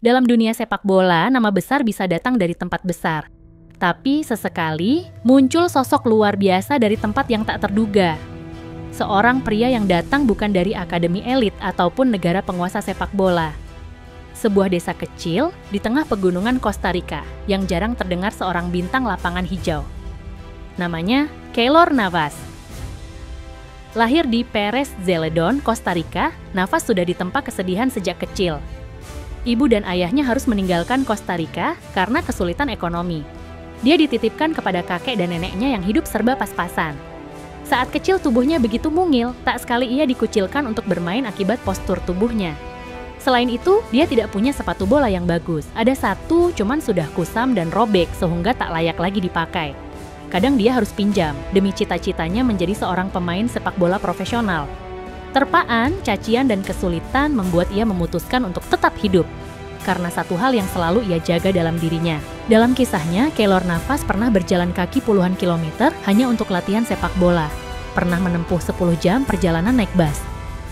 Dalam dunia sepak bola, nama besar bisa datang dari tempat besar. Tapi sesekali muncul sosok luar biasa dari tempat yang tak terduga. Seorang pria yang datang bukan dari akademi elit ataupun negara penguasa sepak bola. Sebuah desa kecil di tengah pegunungan Costa Rica yang jarang terdengar seorang bintang lapangan hijau. Namanya Keylor Navas. Lahir di Pérez Zeledón, Costa Rica, Navas sudah ditempa kesedihan sejak kecil. Ibu dan ayahnya harus meninggalkan Costa Rica karena kesulitan ekonomi. Dia dititipkan kepada kakek dan neneknya yang hidup serba pas-pasan. Saat kecil tubuhnya begitu mungil, tak sekali ia dikucilkan untuk bermain akibat postur tubuhnya. Selain itu, dia tidak punya sepatu bola yang bagus. Ada satu, cuman sudah kusam dan robek sehingga tak layak lagi dipakai. Kadang dia harus pinjam, demi cita-citanya menjadi seorang pemain sepak bola profesional. Terpaan, cacian, dan kesulitan membuat ia memutuskan untuk tetap hidup. Karena satu hal yang selalu ia jaga dalam dirinya. Dalam kisahnya, Keylor Navas pernah berjalan kaki puluhan kilometer hanya untuk latihan sepak bola. Pernah menempuh 10 jam perjalanan naik bus.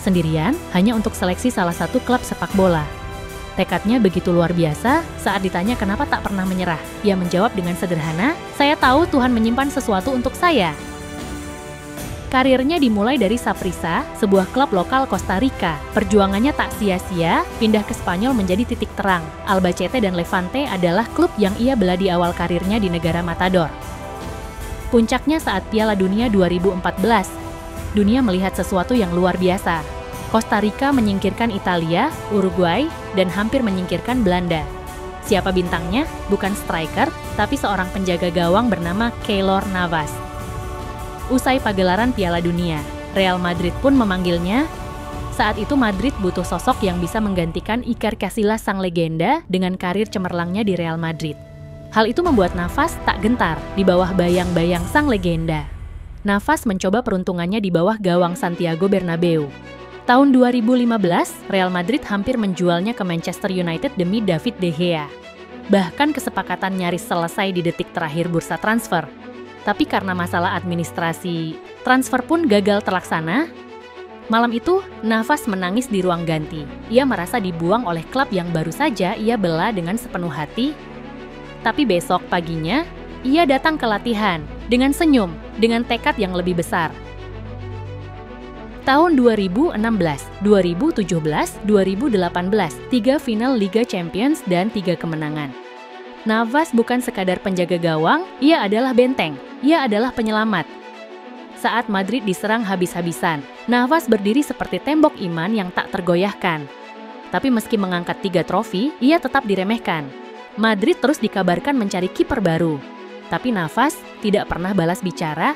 Sendirian, hanya untuk seleksi salah satu klub sepak bola. Tekadnya begitu luar biasa, saat ditanya kenapa tak pernah menyerah. Ia menjawab dengan sederhana, "Saya tahu Tuhan menyimpan sesuatu untuk saya." Karirnya dimulai dari Saprissa, sebuah klub lokal Costa Rica. Perjuangannya tak sia-sia, pindah ke Spanyol menjadi titik terang. Albacete dan Levante adalah klub yang ia bela di awal karirnya di negara Matador. Puncaknya saat Piala Dunia 2014. Dunia melihat sesuatu yang luar biasa. Costa Rica menyingkirkan Italia, Uruguay, dan hampir menyingkirkan Belanda. Siapa bintangnya? Bukan striker, tapi seorang penjaga gawang bernama Keylor Navas. Usai pagelaran Piala Dunia, Real Madrid pun memanggilnya. Saat itu Madrid butuh sosok yang bisa menggantikan Iker Casillas sang legenda dengan karir cemerlangnya di Real Madrid. Hal itu membuat Navas tak gentar di bawah bayang-bayang sang legenda. Navas mencoba peruntungannya di bawah gawang Santiago Bernabeu. Tahun 2015, Real Madrid hampir menjualnya ke Manchester United demi David De Gea. Bahkan kesepakatan nyaris selesai di detik terakhir bursa transfer. Tapi karena masalah administrasi, transfer pun gagal terlaksana. Malam itu, Navas menangis di ruang ganti. Ia merasa dibuang oleh klub yang baru saja ia bela dengan sepenuh hati. Tapi besok paginya, ia datang ke latihan dengan senyum, dengan tekad yang lebih besar. Tahun 2016, 2017, 2018, 3 final Liga Champions dan 3 kemenangan. Navas bukan sekadar penjaga gawang, ia adalah benteng, ia adalah penyelamat. Saat Madrid diserang habis-habisan, Navas berdiri seperti tembok iman yang tak tergoyahkan. Tapi meski mengangkat 3 trofi, ia tetap diremehkan. Madrid terus dikabarkan mencari kiper baru. Tapi Navas tidak pernah balas bicara.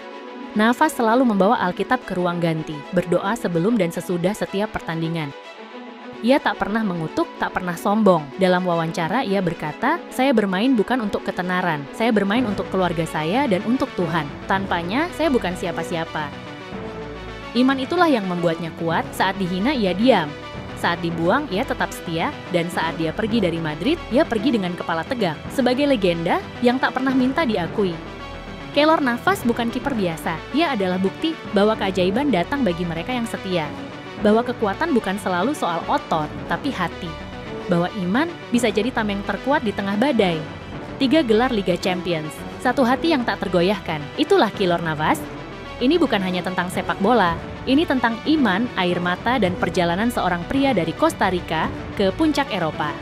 Navas selalu membawa Alkitab ke ruang ganti, berdoa sebelum dan sesudah setiap pertandingan. Ia tak pernah mengutuk, tak pernah sombong. Dalam wawancara, ia berkata, "Saya bermain bukan untuk ketenaran, saya bermain untuk keluarga saya dan untuk Tuhan. Tanpanya, saya bukan siapa-siapa." Iman itulah yang membuatnya kuat. Saat dihina, ia diam. Saat dibuang, ia tetap setia. Dan saat dia pergi dari Madrid, ia pergi dengan kepala tegak. Sebagai legenda yang tak pernah minta diakui. Keylor Navas bukan kiper biasa. Ia adalah bukti bahwa keajaiban datang bagi mereka yang setia. Bahwa kekuatan bukan selalu soal otot, tapi hati. Bahwa iman bisa jadi tameng terkuat di tengah badai. 3 gelar Liga Champions, 1 hati yang tak tergoyahkan. Itulah Keylor Navas. Ini bukan hanya tentang sepak bola, ini tentang iman, air mata, dan perjalanan seorang pria dari Costa Rica ke puncak Eropa.